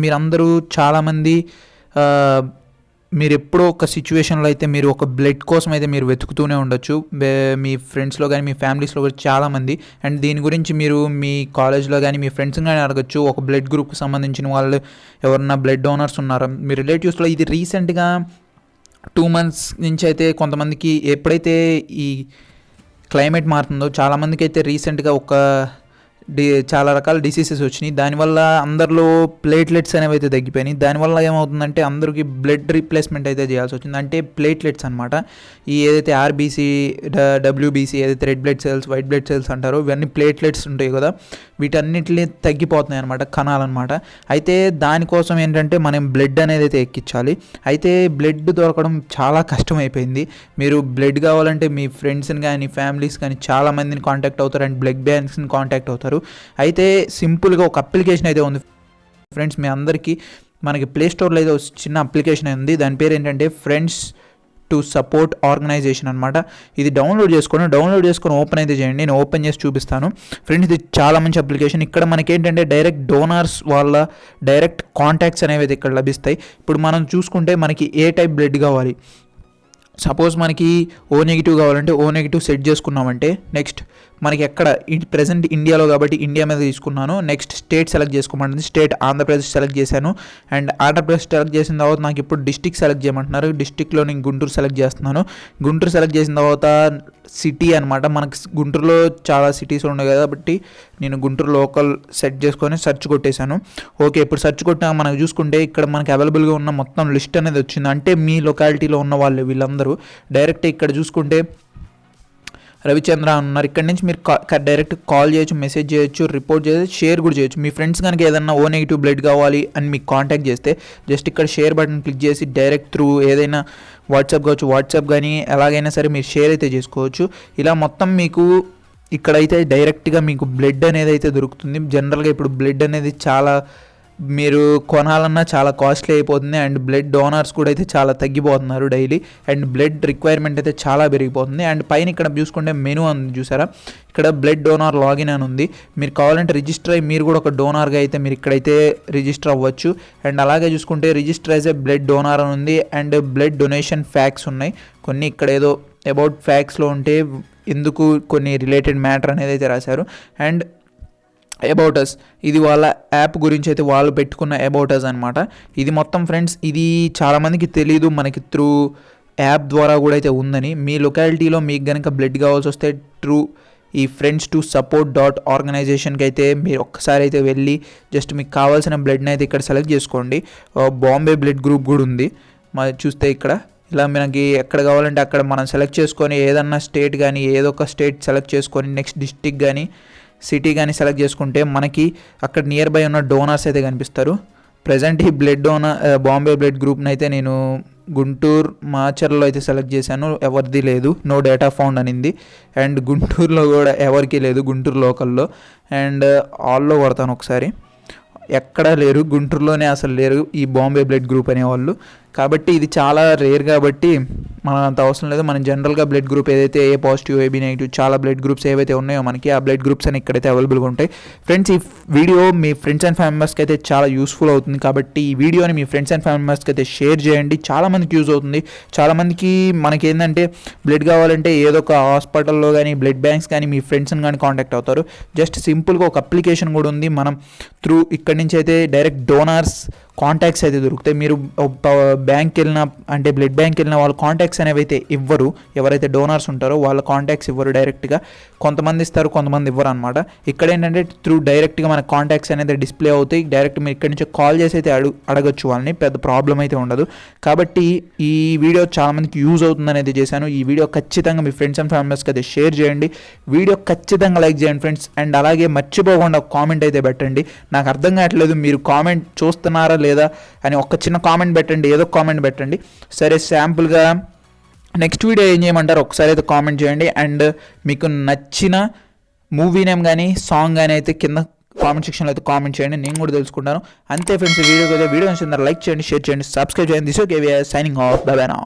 మీరందరూ చాలామంది మీరు ఎప్పుడో ఒక సిచ్యువేషన్లో అయితే మీరు ఒక బ్లడ్ కోసం అయితే మీరు వెతుకుతూనే ఉండొచ్చు, మీ ఫ్రెండ్స్లో కానీ మీ ఫ్యామిలీస్లో కూడా చాలామంది. అండ్ దీని గురించి మీరు మీ కాలేజ్లో కానీ మీ ఫ్రెండ్స్ కానీ అడగచ్చు, ఒక బ్లడ్ గ్రూప్కి సంబంధించిన వాళ్ళు ఎవరన్నా బ్లడ్ డోనర్స్ ఉన్నారా మీ రిలేటివ్స్లో. ఇది రీసెంట్గా 2 months నుంచి అయితే కొంతమందికి ఎప్పుడైతే ఈ క్లైమేట్ మారుతుందో చాలామందికి అయితే రీసెంట్గా చాలా రకాల డిసీజెస్ వచ్చినాయి. దానివల్ల అందరిలో ప్లేట్లెట్స్ అనేవి అయితే తగ్గిపోయినాయి. దానివల్ల ఏమవుతుందంటే అందరికీ బ్లడ్ రీప్లేస్మెంట్ అయితే చేయాల్సి వచ్చింది. అంటే ప్లేట్లెట్స్ అనమాట, ఈ ఏదైతే ఆర్బీసీ డబ్ల్యూబీసీ ఏదైతే red blood cells white blood cells అంటారో ఇవన్నీ ప్లేట్లెట్స్ ఉంటాయి కదా, వీటన్నిటిని తగ్గిపోతున్నాయి అనమాట, కణాలన్నమాట. అయితే దానికోసం ఏంటంటే మనం బ్లడ్ అనేది అయితే ఎక్కించాలి. అయితే బ్లడ్ దొరకడం చాలా కష్టమైపోయింది. మీరు బ్లడ్ కావాలంటే మీ ఫ్రెండ్స్ని కానీ ఫ్యామిలీస్ కానీ చాలామందిని కాంటాక్ట్ అవుతారు అండ్ బ్లడ్ బ్యాంక్స్ని కాంటాక్ట్ అవుతారు. అయితే సింపుల్గా ఒక అప్లికేషన్ అయితే ఉంది ఫ్రెండ్స్, మీ అందరికీ మనకి ప్లే స్టోర్లో అయితే చిన్న అప్లికేషన్ ఉంది. దాని పేరు ఏంటంటే ఫ్రెండ్స్ టు సపోర్ట్ ఆర్గనైజేషన్ అనమాట. ఇది డౌన్లోడ్ చేసుకొని ఓపెన్ అయితే చేయండి. నేను ఓపెన్ చేసి చూపిస్తాను ఫ్రెండ్స్. ఇది చాలా మంచి అప్లికేషన్. ఇక్కడ మనకి ఏంటంటే డైరెక్ట్ డోనార్స్ వాళ్ళ డైరెక్ట్ కాంటాక్ట్స్ అనేవి అయితే ఇక్కడ లభిస్తాయి. ఇప్పుడు మనం చూసుకుంటే మనకి ఏ టైప్ బ్లడ్ కావాలి, సపోజ్ మనకి ఓ నెగిటివ్ కావాలంటే ఓ నెగిటివ్ సెట్ చేసుకున్నామంటే నెక్స్ట్ మనకి ఎక్కడ ప్రెసెంట్ ఇండియాలో కాబట్టి ఇండియా మీద తీసుకున్నాను. Next state select చేసుకోమంటుంది, state Andhra Pradesh select చేశాను. అండ్ ఆంధ్రప్రదేశ్ సెలెక్ట్ చేసిన తర్వాత నాకు ఇప్పుడు డిస్టిక్ సెలెక్ట్ చేయమంటున్నారు. డిస్టిక్లో నేను గుంటూరు సెలెక్ట్ చేస్తున్నాను. గుంటూరు సెలెక్ట్ చేసిన తర్వాత సిటీ అనమాట, మనకి గుంటూరులో చాలా సిటీస్ ఉన్నాయి కాబట్టి నేను గుంటూరు లోకల్ సెట్ చేసుకొని సెర్చ్ కొట్టేశాను. ఓకే, ఇప్పుడు సెర్చ్ కొట్టినా మనకు చూసుకుంటే ఇక్కడ మనకి అవైలబుల్గా ఉన్న మొత్తం లిస్ట్ అనేది వచ్చింది. అంటే మీ లొకాలిటీలో ఉన్న వాళ్ళు వీళ్ళందరూ డైరెక్ట్ ఇక్కడ చూసుకుంటే రవిచంద్ర ఉన్నారు. ఇక్కడ నుంచి మీరు డైరెక్ట్ కాల్ చేయొచ్చు, మెసేజ్ చేయొచ్చు, రిపోర్ట్ చేయొచ్చు, షేర్ కూడా చేయొచ్చు. మీ ఫ్రెండ్స్ కనుక ఏదన్నా ఓ నెగిటివ్ బ్లడ్ కావాలి అని మీకు కాంటాక్ట్ చేస్తే జస్ట్ ఇక్కడ షేర్ బటన్ క్లిక్ చేసి డైరెక్ట్ త్రూ ఏదైనా వాట్సాప్ కానీ ఎలాగైనా సరే మీరు షేర్ అయితే చేసుకోవచ్చు. ఇలా మొత్తం మీకు ఇక్కడైతే డైరెక్ట్గా మీకు బ్లడ్ అనేది అయితే దొరుకుతుంది. జనరల్గా ఇప్పుడు బ్లడ్ అనేది చాలా మీరు కొనాలన్నా చాలా కాస్ట్లీ అయిపోతుంది. అండ్ బ్లడ్ డోనర్స్ కూడా అయితే చాలా తగ్గిపోతున్నారు డైలీ. అండ్ బ్లడ్ రిక్వైర్మెంట్ అయితే చాలా పెరిగిపోతుంది. అండ్ పైన ఇక్కడ చూసుకుంటే మెనూ ఉంది చూసారా, ఇక్కడ బ్లడ్ డోనర్ లాగిన్ అని ఉంది. మీరు కావాలంటే రిజిస్టర్ అయ్యి మీరు కూడా ఒక డోనర్గా అయితే మీరు ఇక్కడైతే రిజిస్టర్ అవ్వచ్చు. అండ్ అలాగే చూసుకుంటే register as a blood donor అని ఉంది. అండ్ బ్లడ్ డొనేషన్ ఫ్యాక్ట్స్ ఉన్నాయి కొన్ని. ఇక్కడ ఏదో అబౌట్ ఫ్యాక్ట్స్లో ఉంటే ఎందుకు కొన్ని రిలేటెడ్ మ్యాటర్ అనేది అయితే రాశారు. అండ్ అబౌట్ అస్, ఇది వాళ్ళ యాప్ గురించి అయితే వాళ్ళు పెట్టుకున్న అబౌట్ అస్ అనమాట. ఇది మొత్తం ఫ్రెండ్స్, ఇది చాలామందికి తెలీదు మనకి త్రూ యాప్ ద్వారా కూడా అయితే ఉందని. మీ లొకాలిటీలో మీకు కనుక బ్లడ్ కావాల్సి వస్తే ఈ ఫ్రెండ్స్ టు సపోర్ట్ ఆర్గనైజేషన్కి అయితే మీరు ఒక్కసారి అయితే వెళ్ళి జస్ట్ మీకు కావాల్సిన బ్లడ్ని అయితే ఇక్కడ సెలెక్ట్ చేసుకోండి. బాంబే బ్లడ్ గ్రూప్ కూడా ఉంది చూస్తే ఇక్కడ. ఇలా మనకి ఎక్కడ కావాలంటే అక్కడ మనం సెలెక్ట్ చేసుకొని ఏదన్నా స్టేట్ కానీ ఏదో ఒక స్టేట్ సెలెక్ట్ చేసుకొని నెక్స్ట్ డిస్టిక్ కానీ సిటీ కానీ సెలెక్ట్ చేసుకుంటే మనకి అక్కడ నియర్ బై ఉన్న డోనర్స్ అయితే కనిపిస్తారు. ప్రజెంట్ ఈ బ్లడ్ బాంబే బ్లడ్ గ్రూప్ని అయితే నేను గుంటూరు మాచర్లో అయితే సెలెక్ట్ చేశాను, ఎవరిది లేదు, నో డేటా ఫౌండ్ అనింది. అండ్ గుంటూరులో కూడా ఎవరికి లేదు, గుంటూరు లోకల్లో. అండ్ ఆల్లో కొడతాను ఒకసారి, ఎక్కడా లేరు, గుంటూరులోనే అసలు లేరు ఈ బాంబే బ్లడ్ గ్రూప్ అనేవాళ్ళు. కాబట్టి ఇది చాలా రేర్ కాబట్టి మనం అంత అవసరం లేదు. మనం జనరల్గా బ్లడ్ గ్రూప్ ఏదైతే ఏ పాజిటివ్ ఏబీ నెగిటివ్ చాలా బ్లడ్ గ్రూప్స్ ఏవైతే ఉన్నాయో మనకి ఆ బ్లడ్ గ్రూప్స్ అని ఇక్కడైతే అవైలబుల్గా ఉంటాయి. ఫ్రెండ్స్, ఈ video me friends and family మెంబర్స్కి అయితే చాలా యూస్ఫుల్ అవుతుంది కాబట్టి ఈ వీడియోని మీ ఫ్రెండ్స్ అండ్ ఫ్యామిలీ మెంబర్స్కి అయితే షేర్ చేయండి. చాలామందికి యూజ్ అవుతుంది. చాలామందికి మనకి ఏంటంటే బ్లడ్ కావాలంటే ఏదో ఒక హాస్పిటల్లో కానీ బ్లడ్ బ్యాంక్స్ కానీ మీ ఫ్రెండ్స్ని కానీ కాంటాక్ట్ అవుతారు. జస్ట్ సింపుల్గా ఒక అప్లికేషన్ కూడా ఉంది. మనం త్రూ ఇక్కడి నుంచి అయితే డైరెక్ట్ డోనార్స్ కాంటాక్ట్స్ అయితే దొరుకుతాయి. మీరు బ్యాంక్కి వెళ్ళిన అంటే బ్లడ్ బ్యాంక్కి వెళ్ళిన వాళ్ళ కాంటాక్ట్స్ అనేవి అయితే ఇవ్వరు, ఎవరైతే డోనర్స్ ఉంటారో వాళ్ళ కాంటాక్ట్స్ ఇవ్వరు డైరెక్ట్గా. కొంతమంది ఇస్తారు, కొంతమంది ఇవ్వరు అనమాట. ఇక్కడ ఏంటంటే త్రూ డైరెక్ట్గా మన కాంటాక్ట్స్ అనేది డిస్ప్లే అవుతాయి. డైరెక్ట్ మీరు ఇక్కడి నుంచి కాల్ చేసి అయితే అడగచ్చు వాళ్ళని, పెద్ద ప్రాబ్లం అయితే ఉండదు. కాబట్టి ఈ వీడియో చాలామందికి యూజ్ అవుతుంది అనేది చేశాను. ఈ వీడియో ఖచ్చితంగా మీ ఫ్రెండ్స్ అండ్ ఫ్యామిలీస్కి అయితే షేర్ చేయండి. వీడియో ఖచ్చితంగా లైక్ చేయండి ఫ్రెండ్స్. అండ్ అలాగే మర్చిపోకుండా ఒక కామెంట్ అయితే పెట్టండి. నాకు అర్థం కావట్లేదు మీరు కామెంట్ చూస్తున్నారా లేదా అని, ఒక చిన్న కామెంట్ పెట్టండి, ఏదో కామెంట్ పెట్టండి. సరే, శాంపుల్గా నెక్స్ట్ వీడియో ఏం చేయమంటారు ఒకసారి అయితే కామెంట్ చేయండి. అండ్ మీకు నచ్చిన మూవీ నేమ్ కానీ సాంగ్ కానీ అయితే కింద కామెంట్ సెక్షన్లో అయితే కామెంట్ చేయండి, నేను కూడా తెలుసుకుంటాను. అంతే ఫ్రెండ్స్, వీడియో నచ్చిందా లైక్ చేయండి, షేర్ చేయండి, సబ్స్క్రైబ్ చేయండి. This okay signing off, by by now.